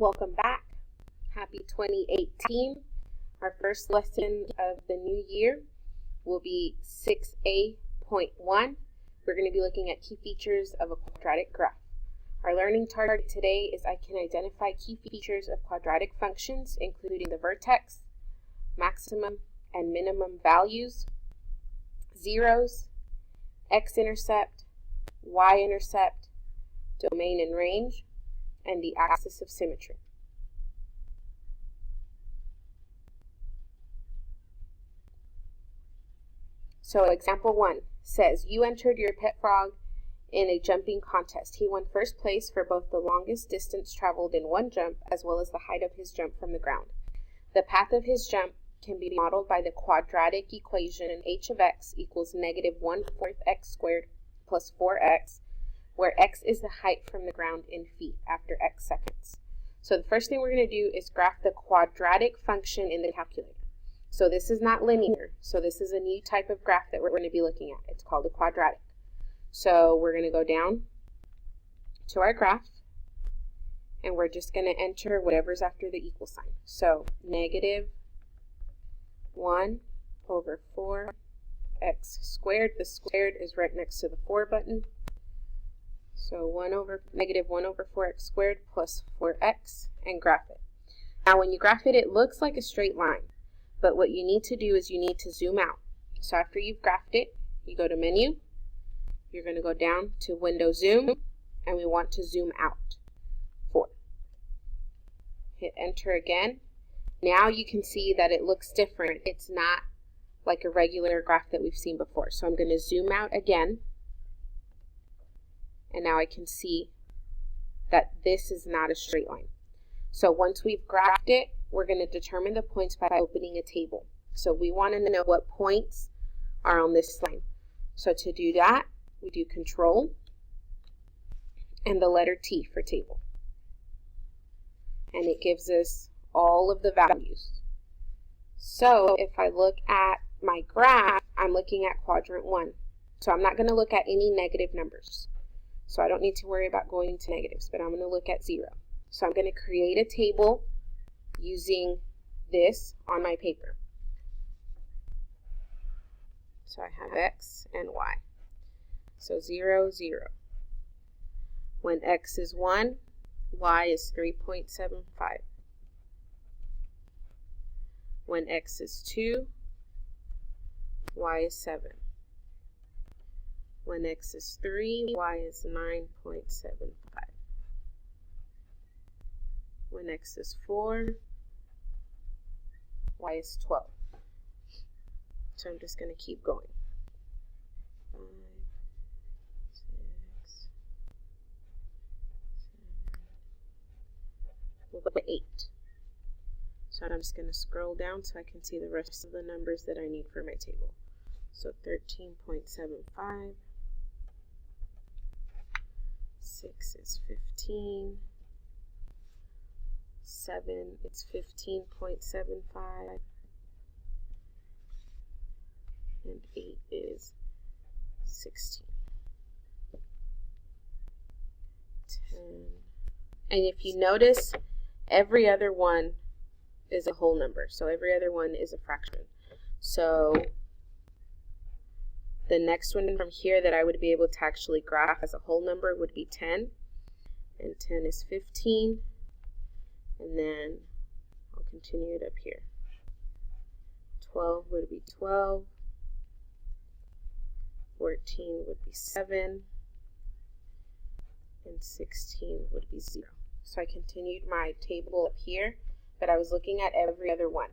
Welcome back. Happy 2018. Our first lesson of the new year will be 6A.1. We're going to be looking at key features of a quadratic graph. Our learning target today is I can identify key features of quadratic functions, including the vertex, maximum and minimum values, zeros, X-Intercept, Y-Intercept, domain and range, and the axis of symmetry. So example 1 says, you entered your pet frog in a jumping contest. He won first place for both the longest distance traveled in one jump as well as the height of his jump from the ground. The path of his jump can be modeled by the quadratic equation h of x equals negative 1/4 x squared plus 4x, where x is the height from the ground in feet after x seconds. So the first thing we're going to do is graph the quadratic function in the calculator. So this is not linear, so this is a new type of graph that we're going to be looking at. It's called a quadratic. So we're going to go down to our graph, and we're just going to enter whatever's after the equal sign. So negative 1 over 4x squared. The squared is right next to the 4 button. So negative 1 over 4x squared plus 4x, and graph it. Now when you graph it, it looks like a straight line, but what you need to do is you need to zoom out. So after you've graphed it, you go to menu, you're going to go down to window zoom, and we want to zoom out. 4. Hit enter again. Now you can see that it looks different. It's not like a regular graph that we've seen before. So I'm going to zoom out again. And now I can see that this is not a straight line. So once we've graphed it, we're going to determine the points by opening a table. So we want to know what points are on this line. So to do that, we do Control and the letter T for table. And it gives us all of the values. So if I look at my graph, I'm looking at quadrant 1. So I'm not going to look at any negative numbers. So I don't need to worry about going to negatives, but I'm going to look at 0. So I'm going to create a table using this on my paper. So I have x and y. So 0, 0. When x is 1, y is 3.75. When x is 2, y is 7. When x is 3, y is 9.75. When x is 4, y is 12. So I'm just going to keep going. 5, 6, 7, we'll go to 8. So I'm just going to scroll down so I can see the rest of the numbers that I need for my table. So 13.75. 6 is 15. 7, it's 15.75. And 8 is 16. 10. And if you notice, every other one is a whole number. So every other one is a fraction. So the next one from here that I would be able to actually graph as a whole number would be 10. And 10 is 15. And then I'll continue it up here. 12 would be 12. 14 would be 7. And 16 would be 0. So I continued my table up here, but I was looking at every other one.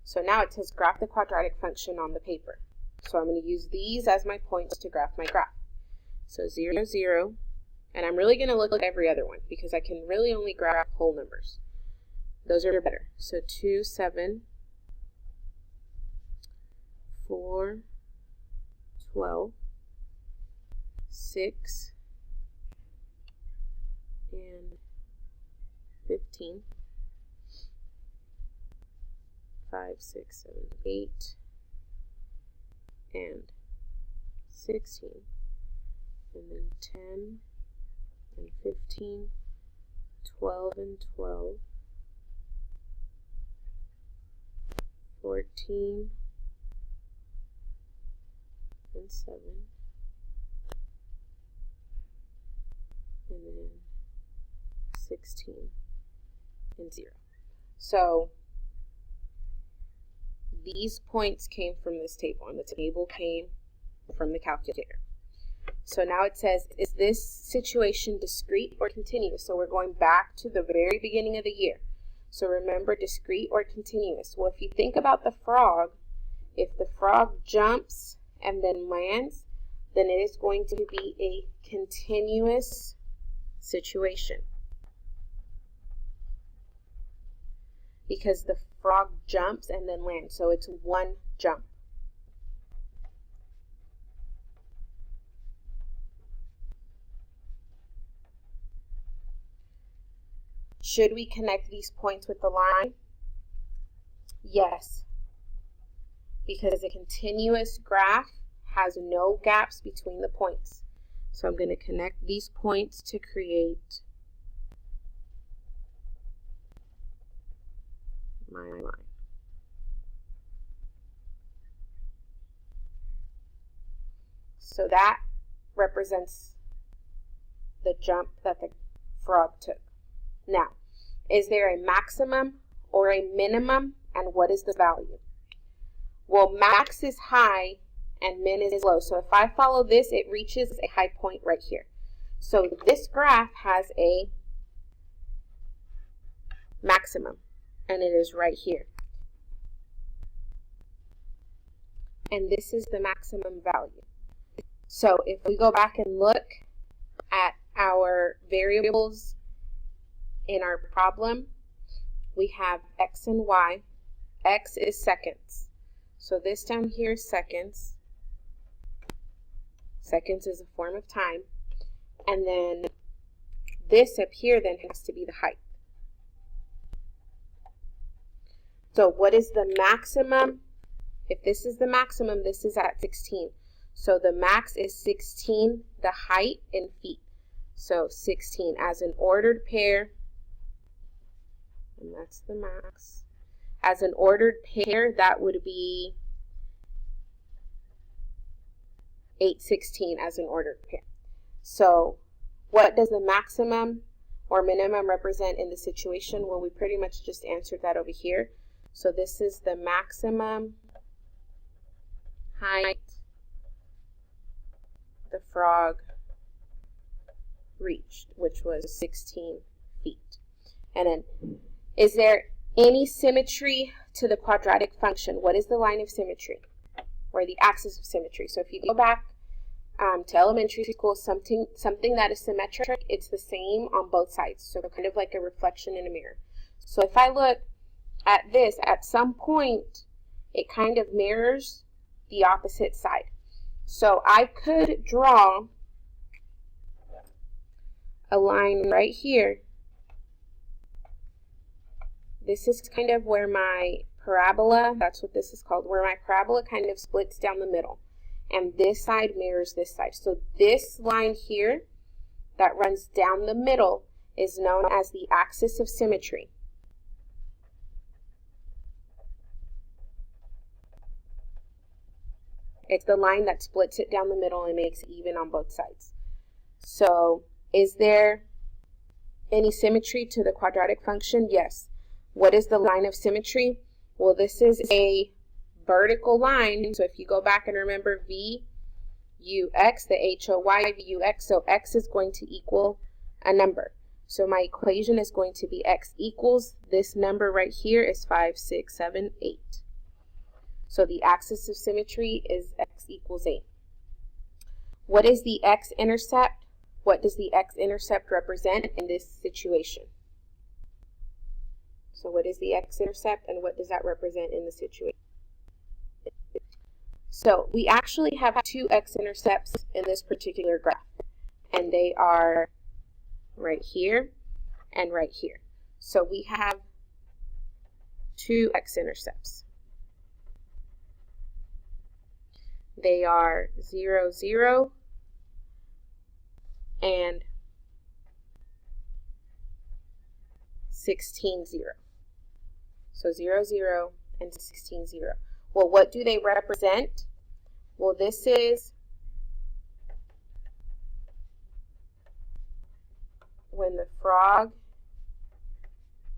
So now it says graph the quadratic function on the paper. So I'm going to use these as my points to graph my graph. So 0, 0, and I'm really going to look at every other one because I can really only graph whole numbers. Those are better. So 2, 7, 4, 12, 6, and 15, 5, 6, 7, 8, and 16, and then 10, and 15, 12 and 12, 14 and 7, and then 16 and 0. So these points came from this table, and the table came from the calculator. So now it says, is this situation discrete or continuous? So we're going back to the very beginning of the year. So remember, discrete or continuous. Well, if you think about the frog, if the frog jumps and then lands, then it is going to be a continuous situation, because the frog jumps and then lands, so it's one jump. Should we connect these points with the line? Yes, because a continuous graph has no gaps between the points. So I'm going to connect these points to create my line. So that represents the jump that the frog took. Now, is there a maximum or a minimum, and what is the value? Well, max is high and min is low. So if I follow this, it reaches a high point right here. So this graph has a maximum, and it is right here. And this is the maximum value. So if we go back and look at our variables in our problem, we have x and y. X is seconds. So this down here is seconds. Seconds is a form of time. And then this up here then has to be the height. So what is the maximum? If this is the maximum, this is at 16. So the max is 16, the height in feet. So 16 as an ordered pair, and that's the max. As an ordered pair, that would be 816 as an ordered pair. So what does the maximum or minimum represent in the situation? Well, we pretty much just answered that over here. So this is the maximum height the frog reached, which was 16 feet. And then, is there any symmetry to the quadratic function? What is the line of symmetry, or the axis of symmetry? So if you go back to elementary school, something that is symmetric, it's the same on both sides. So kind of like a reflection in a mirror. So if I look at this, at some point, it kind of mirrors the opposite side. So I could draw a line right here. This is kind of where my parabola, that's what this is called, where my parabola kind of splits down the middle. And this side mirrors this side. So this line here that runs down the middle is known as the axis of symmetry. It's the line that splits it down the middle and makes it even on both sides. So is there any symmetry to the quadratic function? Yes. What is the line of symmetry? Well, this is a vertical line. So if you go back and remember V, U, X, the HOY, V, U, X, so X is going to equal a number. So my equation is going to be X equals, this number right here is 5, 6, 7, 8. So the axis of symmetry is X equals 8. What is the X-intercept? What does the X-intercept represent in this situation? So what is the X-intercept and what does that represent in the situation? So we actually have two X-intercepts in this particular graph, and they are right here and right here. So we have two X-intercepts. They are 0, 0, and 16, 0. So 0, 0, and 16, 0. Well, what do they represent? Well, this is when the frog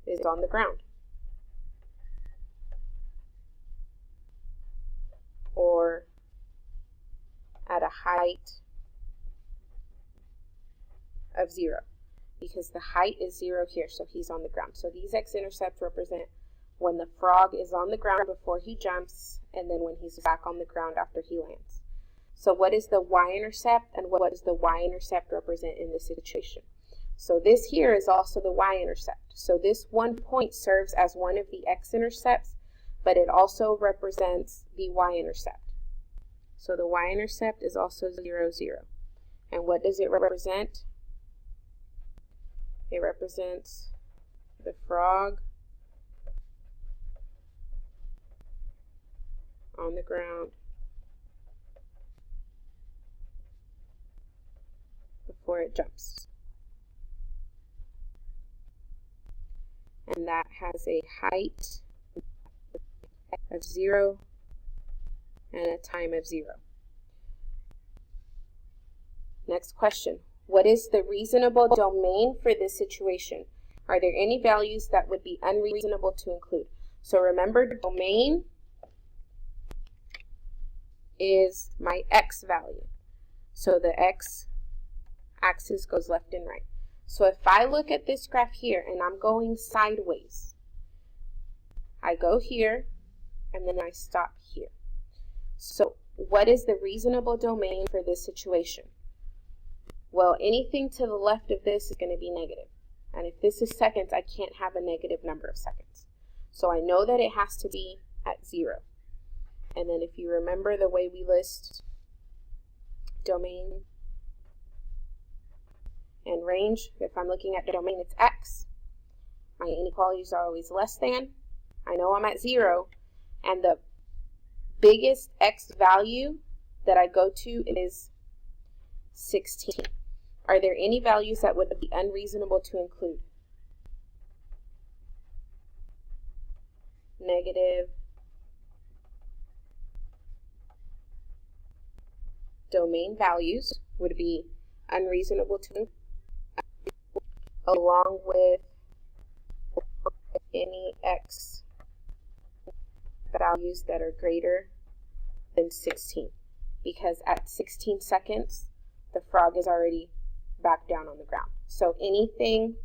is on the ground, or at a height of 0, because the height is 0 here, so he's on the ground. So these x-intercepts represent when the frog is on the ground before he jumps, and then when he's back on the ground after he lands. So what is the y-intercept, and what does the y-intercept represent in this situation? So this here is also the y-intercept. So this 1 point serves as one of the x-intercepts, but it also represents the y-intercept. So the y-intercept is also 0, 0. And what does it represent? It represents the frog on the ground before it jumps. And that has a height of 0 and a time of 0. Next question. What is the reasonable domain for this situation? Are there any values that would be unreasonable to include? So remember, domain is my x value. So the x-axis goes left and right. So if I look at this graph here and I'm going sideways, I go here and then I stop here. So what is the reasonable domain for this situation? Well, anything to the left of this is going to be negative. And if this is seconds, I can't have a negative number of seconds. So I know that it has to be at 0. And then if you remember the way we list domain and range, if I'm looking at the domain, it's x. My inequalities are always less than. I know I'm at 0. And the biggest x value that I go to is 16. Are there any values that would be unreasonable to include? Negative domain values would be unreasonable to include, along with any x values that are greater than 16, because at 16 seconds the frog is already back down on the ground. So anything,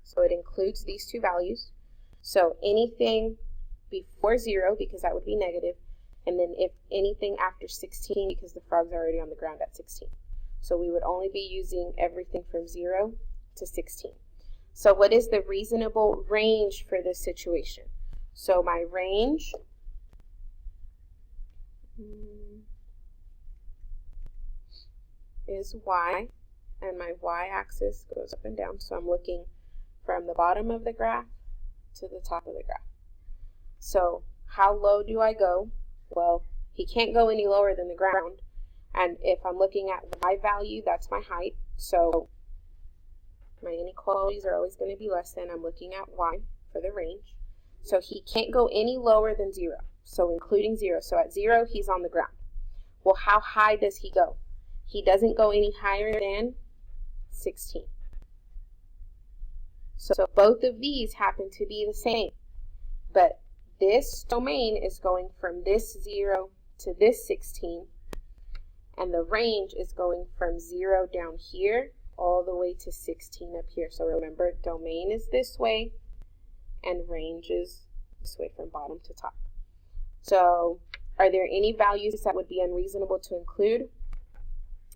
so it includes these two values. So anything before 0, because that would be negative, and then if anything after 16, because the frog's already on the ground at 16. So we would only be using everything from 0 to 16. So what is the reasonable range for this situation? So my range is y, and my y-axis goes up and down. So I'm looking from the bottom of the graph to the top of the graph. So how low do I go? Well, he can't go any lower than the ground. And if I'm looking at y value, that's my height. So my inequalities are always going to be less than. I'm looking at y for the range. So he can't go any lower than 0. So including 0. So at 0, he's on the ground. Well, how high does he go? He doesn't go any higher than 16. So both of these happen to be the same. But this domain is going from this 0 to this 16. And the range is going from 0 down here all the way to 16 up here. So remember, domain is this way and range is this way from bottom to top. So are there any values that would be unreasonable to include?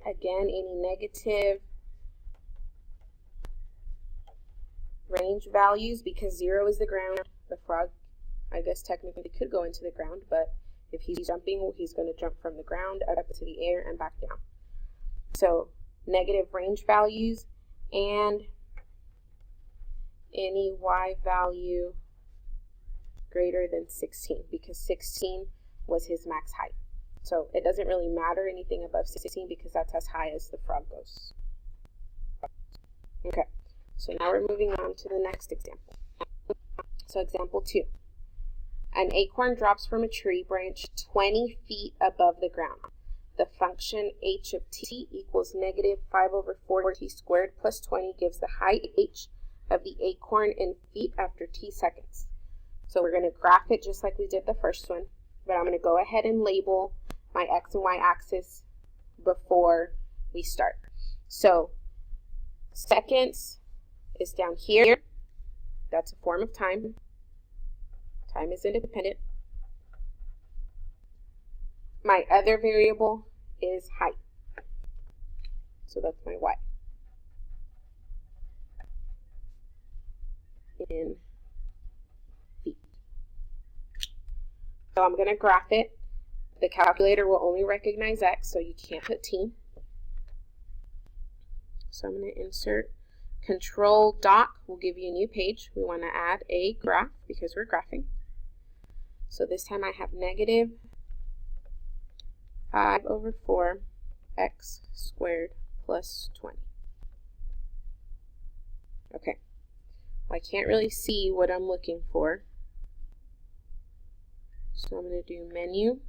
Again, any negative range values, because 0 is the ground. The frog, I guess technically could go into the ground, but if he's jumping, he's going to jump from the ground up to the air and back down. So negative range values and any y value greater than 16, because 16 was his max height. So it doesn't really matter anything above 16 because that's as high as the frog goes. Okay, so now we're moving on to the next example. So example 2. An acorn drops from a tree branch 20 feet above the ground. The function h of t equals negative 5 over 4t squared plus 20 gives the height h of the acorn in feet after t seconds. So we're going to graph it just like we did the first one, but I'm going to go ahead and label my x and y axis before we start. So seconds is down here. That's a form of time. Time is independent. My other variable is height. So that's my y. In feet. So I'm going to graph it. The calculator will only recognize x, so you can't put t. So I'm going to insert Control Doc will give you a new page. We want to add a graph because we're graphing. So this time I have negative 5 over 4 x squared plus 20. Okay. I can't really see what I'm looking for. So I'm going to do menu,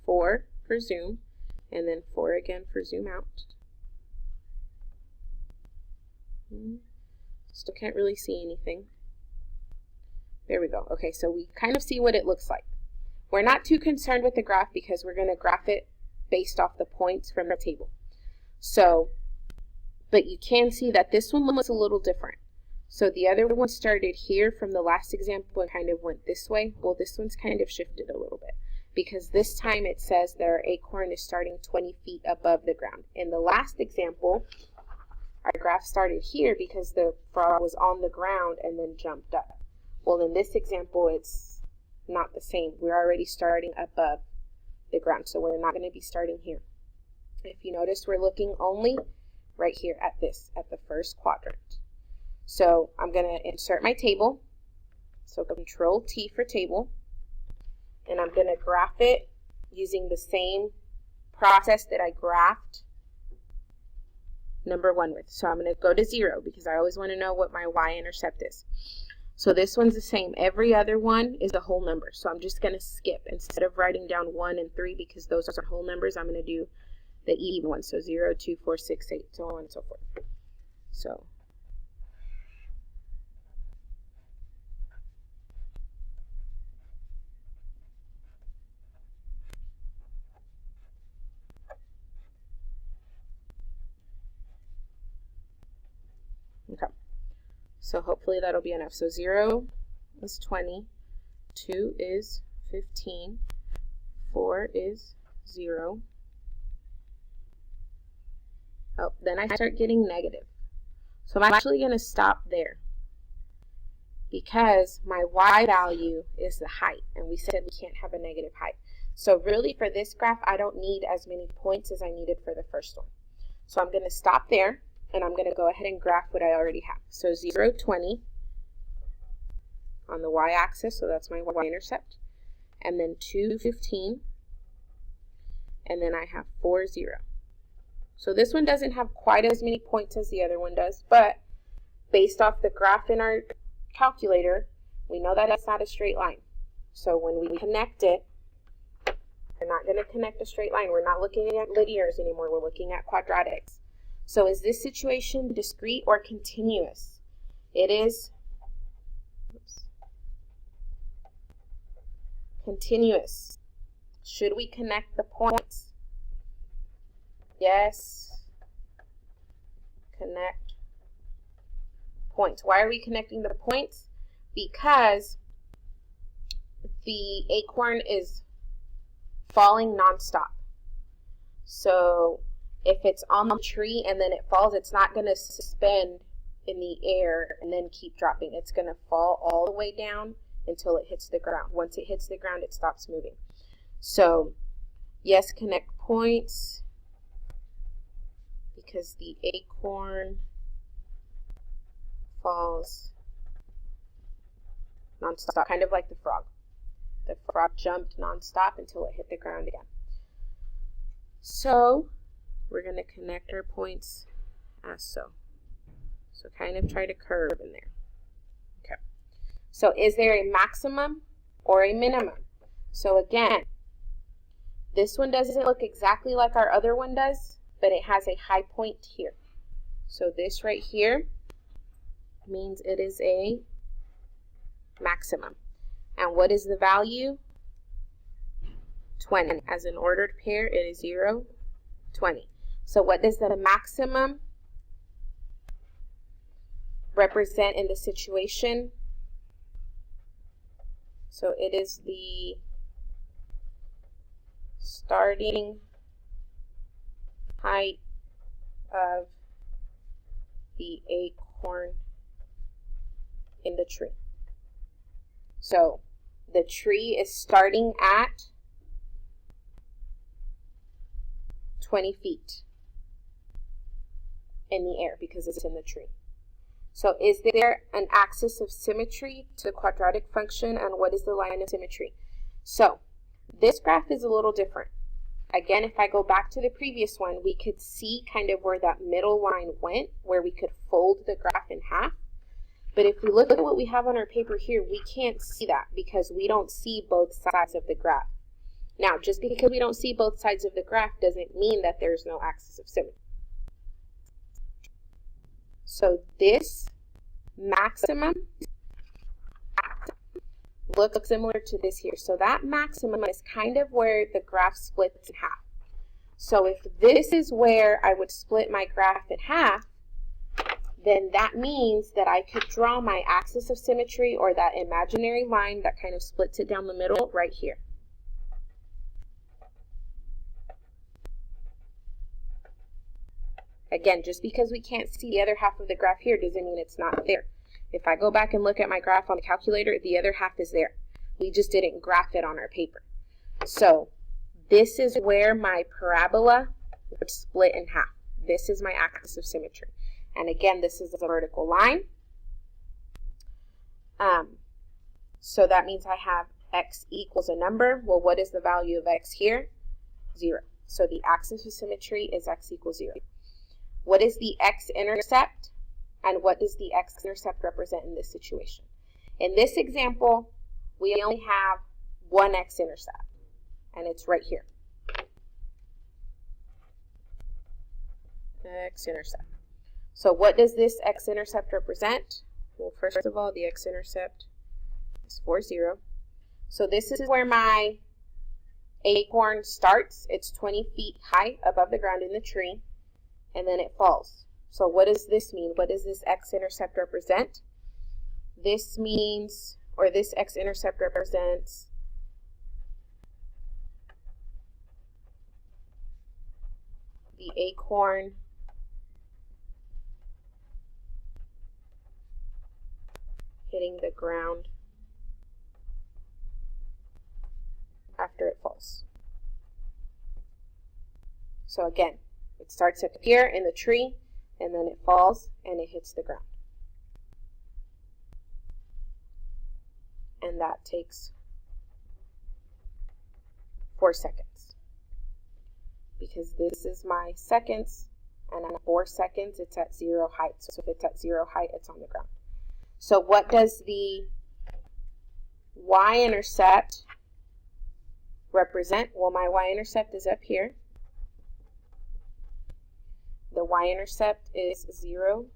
4 for zoom, and then 4 again for zoom out. Still can't really see anything. There we go. Okay, so we kind of see what it looks like. We're not too concerned with the graph because we're going to graph it based off the points from the table. So, but you can see that this one was a little different. So the other one started here from the last example and kind of went this way. Well, this one's kind of shifted a little bit because this time it says that our acorn is starting 20 feet above the ground. In the last example, our graph started here because the frog was on the ground and then jumped up. Well, in this example, it's not the same. We're already starting above the ground, so we're not going to be starting here. If you notice, we're looking only right here at this, at the first quadrant. So I'm going to insert my table. So Control T for table. And I'm going to graph it using the same process that I graphed number 1 with. So I'm going to go to 0 because I always want to know what my y-intercept is. So this one's the same. Every other one is a whole number. So I'm just going to skip. Instead of writing down 1 and 3 because those are whole numbers, I'm going to do the even ones. So 0, 2, 4, 6, 8, so on and so forth. So okay. So hopefully that'll be enough. So 0 is 20, 2 is 15, 4 is 0. Oh, then I start getting negative. So I'm actually going to stop there because my y value is the height, and we said we can't have a negative height. So really for this graph, I don't need as many points as I needed for the first one. So I'm going to stop there. And I'm going to go ahead and graph what I already have. So 0, 20 on the y-axis, so that's my y-intercept. And then 2, 15. And then I have 4, 0. So this one doesn't have quite as many points as the other one does, but based off the graph in our calculator, we know that it's not a straight line. So when we connect it, we're not going to connect a straight line. We're not looking at linears anymore. We're looking at quadratics. So is this situation discrete or continuous? It is continuous. Should we connect the points? Yes. Connect points. Why are we connecting the points? Because the acorn is falling nonstop. So if it's on the tree and then it falls, it's not going to suspend in the air and then keep dropping. It's going to fall all the way down until it hits the ground. Once it hits the ground, it stops moving. So, yes, connect points because the acorn falls nonstop, kind of like the frog. The frog jumped nonstop until it hit the ground again. So we're going to connect our points as so. So kind of try to curve in there. Okay. So is there a maximum or a minimum? So again, this one doesn't look exactly like our other one does, but it has a high point here. So this right here means it is a maximum. And what is the value? 20. As an ordered pair, it is 0, 20. So what does the maximum represent in the situation? So it is the starting height of the acorn in the tree. So the tree is starting at 20 feet in the air because it's in the tree. So is there an axis of symmetry to the quadratic function, and what is the line of symmetry? So this graph is a little different. Again, if I go back to the previous one, we could see kind of where that middle line went, where we could fold the graph in half. But if we look at what we have on our paper here, we can't see that because we don't see both sides of the graph. Now, just because we don't see both sides of the graph doesn't mean that there's no axis of symmetry. So this maximum looks similar to this here. So that maximum is kind of where the graph splits in half. So if this is where I would split my graph in half, then that means that I could draw my axis of symmetry, or that imaginary line that kind of splits it down the middle, right here. Again, just because we can't see the other half of the graph here doesn't mean it's not there. If I go back and look at my graph on the calculator, the other half is there. We just didn't graph it on our paper. So this is where my parabola would split in half. This is my axis of symmetry. And again, this is a vertical line. So that means I have x equals a number. Well, what is the value of x here? 0. So the axis of symmetry is x equals 0. What is the x-intercept? And what does the x-intercept represent in this situation? In this example, we only have one x-intercept, and it's right here. X-intercept. So what does this x-intercept represent? Well, first of all, the x-intercept is 4, 0. So this is where my acorn starts. It's 20 feet high above the ground in the tree, and then it falls. So what does this mean? What does this x-intercept represent? This means, or this x-intercept represents the acorn hitting the ground after it falls. So again, it starts up here in the tree, and then it falls and it hits the ground. And that takes 4 seconds. Because this is my seconds, and at 4 seconds it's at 0 height. So if it's at 0 height, it's on the ground. So what does the y-intercept represent? Well, my y-intercept is up here. The y-intercept is 0,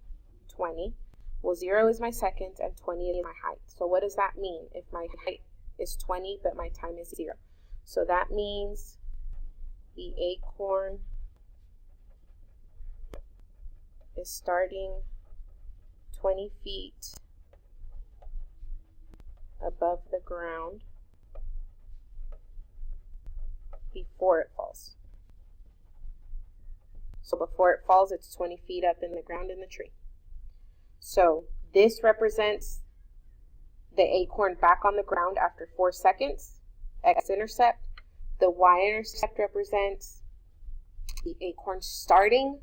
20. Well, 0 is my seconds and 20 is my height. So what does that mean if my height is 20 but my time is 0? So that means the acorn is starting 20 feet above the ground before it falls. So before it falls, it's 20 feet up in the ground in the tree. So this represents the acorn back on the ground after 4 seconds, x-intercept. The y-intercept represents the acorn starting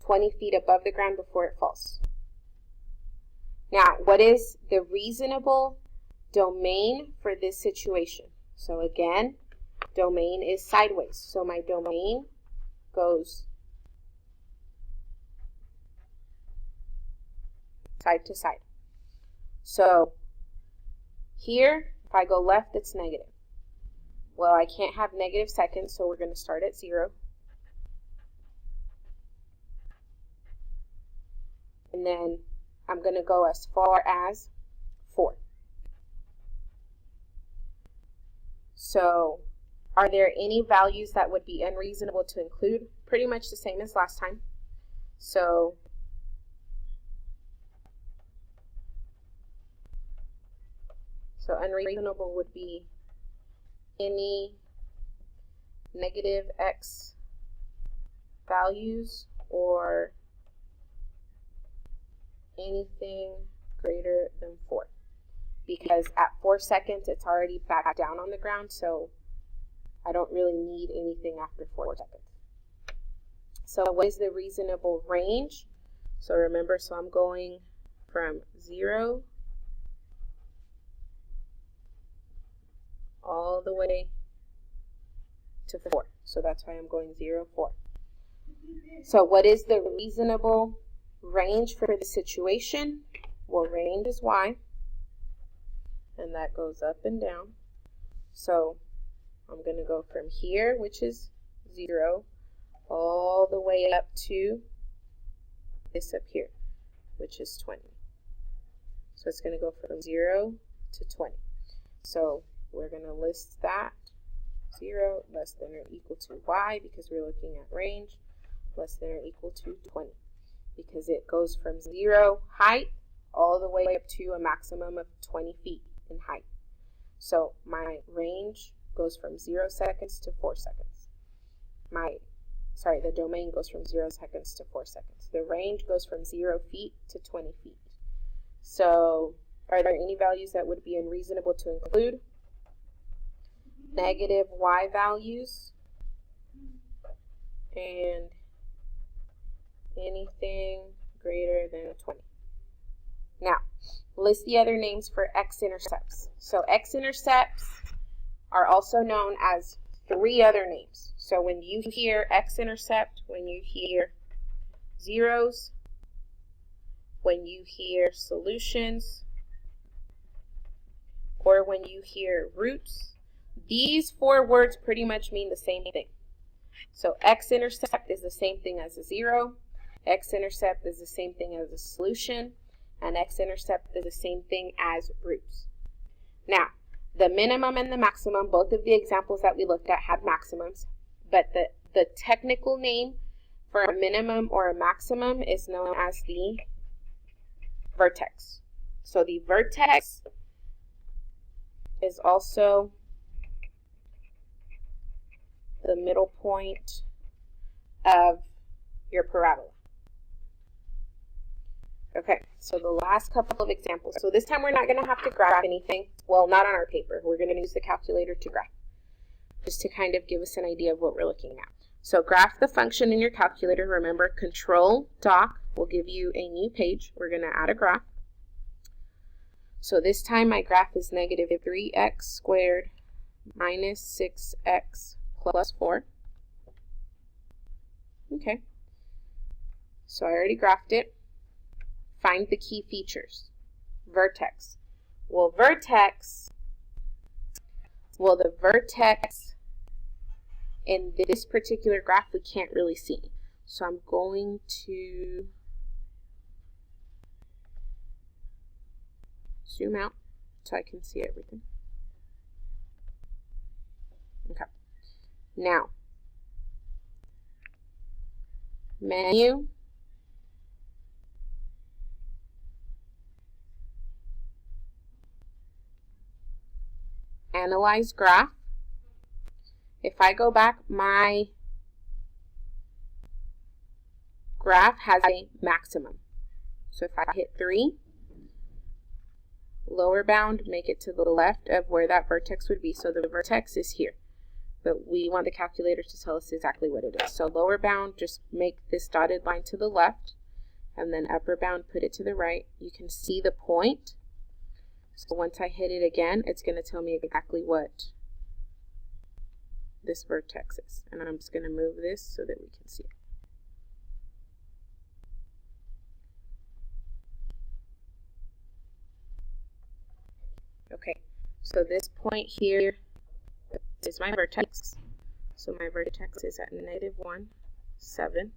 20 feet above the ground before it falls. Now, what is the reasonable domain for this situation? So again, domain is sideways. So my domain goes side to side. So Here, if I go left, it's negative. Well, I can't have negative seconds, so we're going to start at 0. And then I'm going to go as far as 4. So, are there any values that would be unreasonable to include? Pretty much the same as last time. So, unreasonable would be any negative x values or anything greater than 4. Because at 4 seconds, it's already back down on the ground, so I don't really need anything after 4 seconds. So what is the reasonable range? So remember, so I'm going from 0 all the way to 4. So that's why I'm going 0, 4. So what is the reasonable range for the situation? Well, range is y, and that goes up and down. So I'm going to go from here, which is 0, all the way up to this up here, which is 20. So it's going to go from 0 to 20. So we're going to list that 0 less than or equal to y, because we're looking at range, less than or equal to 20, because it goes from 0 height all the way up to a maximum of 20 feet in height. So my range goes from 0 seconds to 4 seconds. The domain goes from 0 seconds to 4 seconds. The range goes from 0 feet to 20 feet. So are there any values that would be unreasonable to include? Negative y values and anything greater than 20. Now, list the other names for X-Intercepts. So X-Intercepts are also known as 3 other names. So when you hear X-Intercept, when you hear zeros, when you hear solutions, or when you hear roots, these 4 words pretty much mean the same thing. So X-Intercept is the same thing as a 0, X-Intercept is the same thing as a solution, and X-Intercept is the same thing as roots. Now, the minimum and the maximum, both of the examples that we looked at had maximums, but the technical name for a minimum or a maximum is known as the vertex. So the vertex is also the middle point of your parabola. Okay, so the last couple of examples. So this time we're not going to have to graph anything. Well, not on our paper. We're going to use the calculator to graph, just to kind of give us an idea of what we're looking at. So graph the function in your calculator. Remember, Control Doc will give you a new page. We're going to add a graph. So this time my graph is negative 3x squared minus 6x plus 4. Okay, so I already graphed it. Find the key features. Vertex. Well, the vertex in this particular graph we can't really see. So I'm going to zoom out so I can see everything. Okay. Now, menu, analyze graph. If I go back, my graph has a maximum. So if I hit 3, lower bound, make it to the left of where that vertex would be. So the vertex is here, but we want the calculator to tell us exactly what it is. So lower bound, just make this dotted line to the left, and then upper bound, put it to the right. You can see the point. So once I hit it again, it's going to tell me exactly what this vertex is. And I'm just going to move this so that we can see it. Okay, so this point here is my vertex. So my vertex is at -1, 7.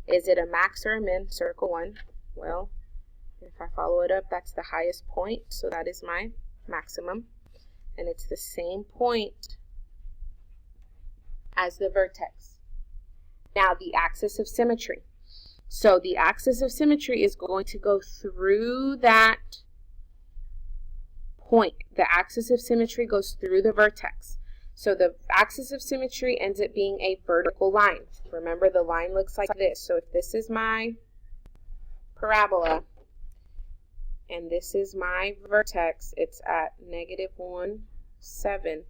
Is it a max or a min? Circle 1. Well, if I follow it up, that's the highest point, so that is my maximum. And it's the same point as the vertex. Now, the axis of symmetry. So the axis of symmetry is going to go through that point. The axis of symmetry goes through the vertex. So the axis of symmetry ends up being a vertical line. Remember, the line looks like this. So if this is my parabola and this is my vertex, it's at -1, 7.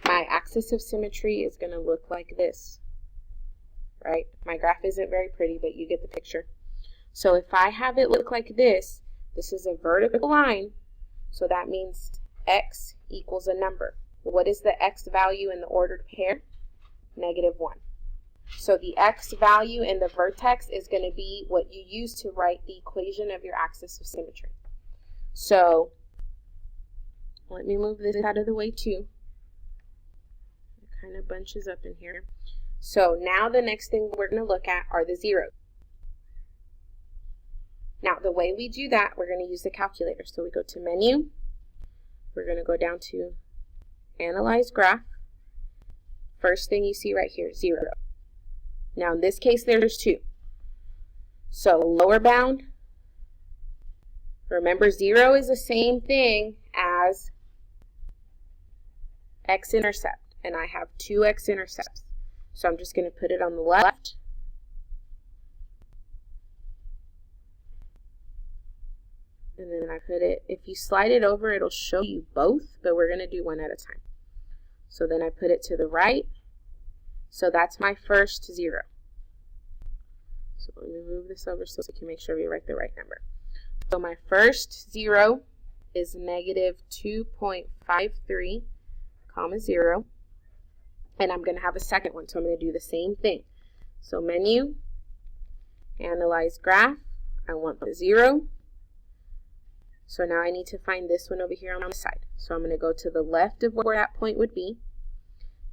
My axis of symmetry is going to look like this, right? My graph isn't very pretty, but you get the picture. So if I have it look like this is a vertical line, so that means x equals a number. What is the x value in the ordered pair? -1. So the x value in the vertex is going to be what you use to write the equation of your axis of symmetry. So let me move this out of the way too. It kind of bunches up in here. So now the next thing we're going to look at are the zeros. Now the way we do that, we're going to use the calculator. So we go to menu. We're going to go down to Analyze Graph. First thing you see right here, 0. Now in this case there's 2. So lower bound, remember 0 is the same thing as X-Intercept, and I have 2 X-Intercepts. So I'm just going to put it on the left. And then I put it, if you slide it over, it'll show you both, but we're going to do one at a time. So then I put it to the right. So that's my first 0. So let me move this over so we can make sure we write the right number. So my first 0 is -2.53, 0. And I'm going to have a second one, so I'm going to do the same thing. So menu, Analyze Graph. I want the 0. So now I need to find this one over here on the side. So I'm going to go to the left of where that point would be.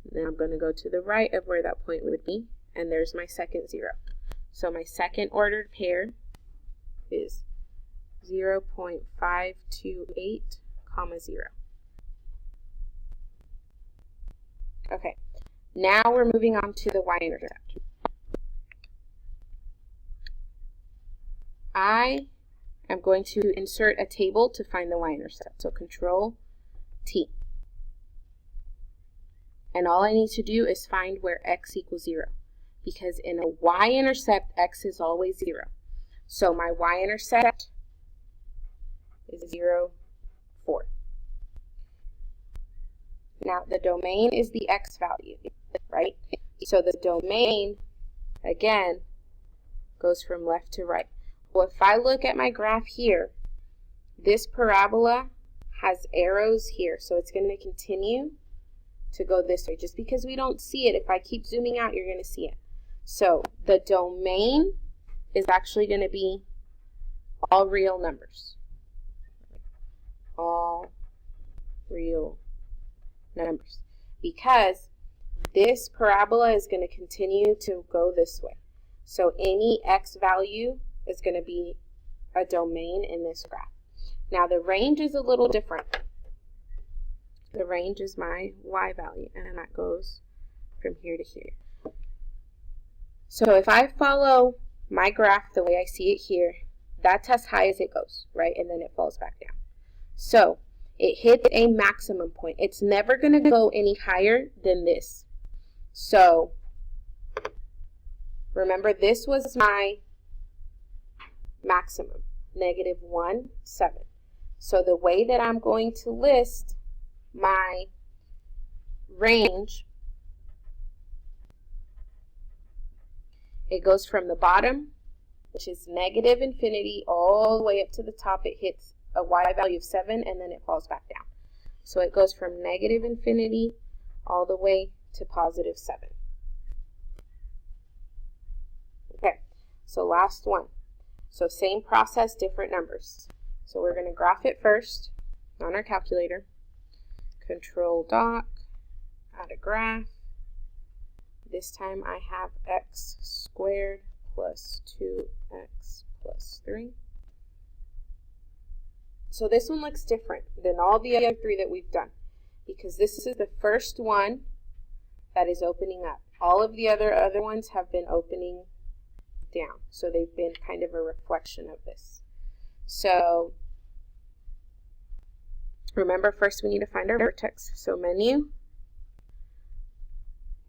Then I'm going to go to the right of where that point would be. And there's my second 0. So my second ordered pair is 0.528, 0. Okay, now we're moving on to the Y-intercept. I am going to insert a table to find the Y-intercept. So Control T. And all I need to do is find where x equals 0. Because in a Y-intercept, x is always 0. So my Y-intercept is 0, 4. Now the domain is the x value, right? So the domain, again, goes from left to right. Well, if I look at my graph here, this parabola has arrows here, so it's going to continue to go this way. Just because we don't see it, if I keep zooming out, you're going to see it. So the domain is actually going to be all real numbers. All real numbers. Because this parabola is going to continue to go this way. So any x value is going to be a domain in this graph. Now the range is a little different. The range is my y value, and that goes from here to here. So if I follow my graph the way I see it here, that's as high as it goes, right? And then it falls back down. So it hits a maximum point. It's never going to go any higher than this. So remember, this was my maximum, -1, 7. So the way that I'm going to list my range, it goes from the bottom, which is -infinity, all the way up to the top. It hits a y value of 7, and then it falls back down. So it goes from -infinity all the way to +7. Okay, so last one. So same process, different numbers. So we're going to graph it first. on our calculator, Control Doc, add a graph. This time I have x squared plus 2x plus 3. So this one looks different than all the other three that we've done, because this is the first one that is opening up. All of the other ones have been opening down, so they've been kind of a reflection of this. So remember, first we need to find our vertex. So menu,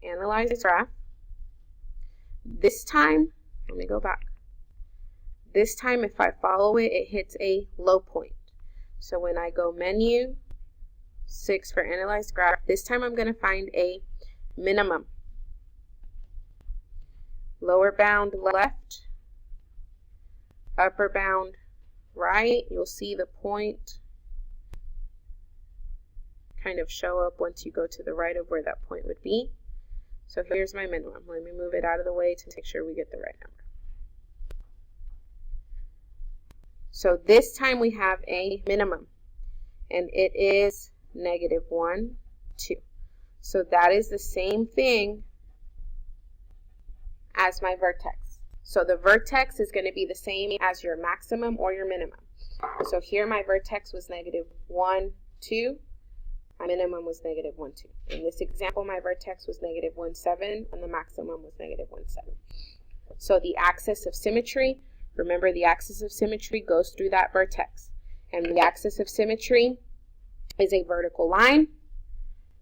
analyze graph. This time, let me go back. This time if I follow it, it hits a low point. So when I go menu, 6 for analyze graph, this time I'm going to find a minimum. Lower bound left, upper bound right. You'll see the point kind of show up once you go to the right of where that point would be. So here's my minimum. Let me move it out of the way to make sure we get the right number. So this time we have a minimum, and it is -1, 2. So that is the same thing as my vertex. So the vertex is going to be the same as your maximum or your minimum. So here my vertex was -1, 2. My minimum was -1, 2. In this example, my vertex was -1, 7, and the maximum was -1, 7. So the axis of symmetry, remember the axis of symmetry goes through that vertex. And the axis of symmetry is a vertical line.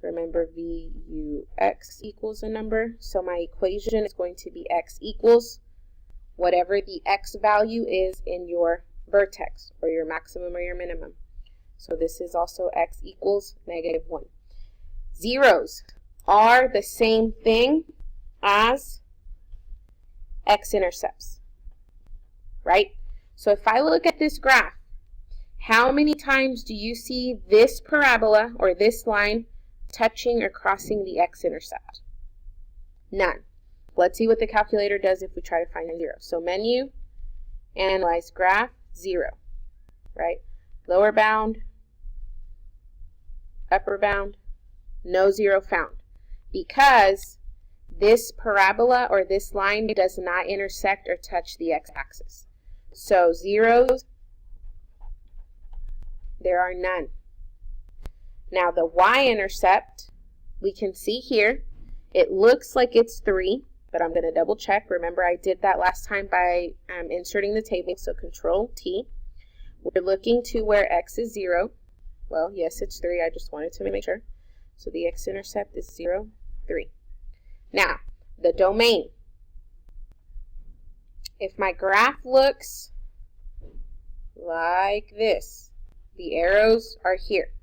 Remember, VUX equals a number. So my equation is going to be x equals whatever the x value is in your vertex, or your maximum or your minimum. So this is also x equals -1. Zeros are the same thing as x-intercepts, right? So if I look at this graph, how many times do you see this parabola or this line touching or crossing the x-intercept? None. Let's see what the calculator does if we try to find a 0. So menu, analyze graph, 0, right? Lower bound, upper bound, no 0 found, because this parabola or this line does not intersect or touch the x-axis. So zeros, there are none. Now the y-intercept, we can see here, it looks like it's 3, but I'm going to double check. Remember, I did that last time by inserting the table, so Control T. We're looking to where x is 0. Well, yes, it's 3. I just wanted to make sure. So the x-intercept is 0, 3. Now, the domain. If my graph looks like this, the arrows are here,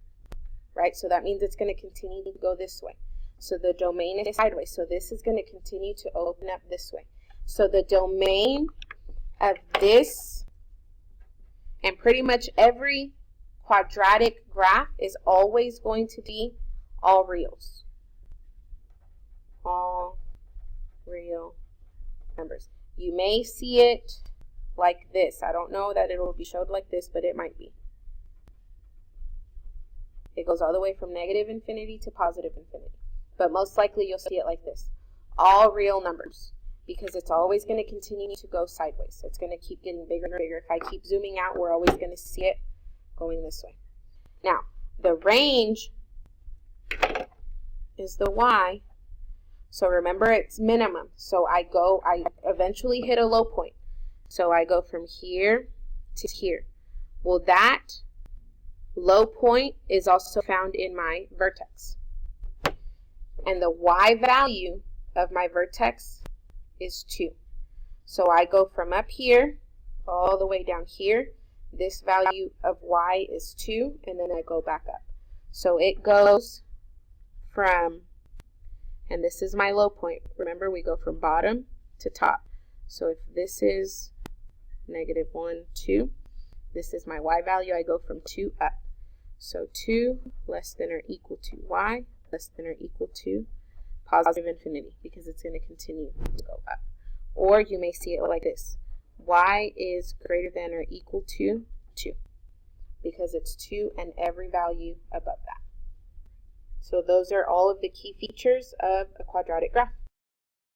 right? So that means it's going to continue to go this way. So the domain is sideways. So this is going to continue to open up this way. So the domain of this and pretty much every quadratic graph is always going to be all reals. All real numbers. You may see it like this. I don't know that it will be showed like this, but it might be. It goes all the way from -infinity to +infinity. But most likely you'll see it like this. All real numbers. Because it's always going to continue to go sideways. It's going to keep getting bigger and bigger. If I keep zooming out, we're always going to see it going this way. Now, the range is the y. So remember, it's minimum. So I eventually hit a low point. So I go from here to here. Well, that low point is also found in my vertex. And the y value of my vertex is 2. So I go from up here all the way down here. This value of y is 2, and then I go back up. So it goes from, and this is my low point. Remember, we go from bottom to top. So if this is -1, 2, this is my y value. I go from 2 up. So 2 less than or equal to y less than or equal to +infinity, because it's going to continue to go up. Or you may see it like this. Y is greater than or equal to 2. because it's 2 and every value above that. So those are all of the key features of a quadratic graph.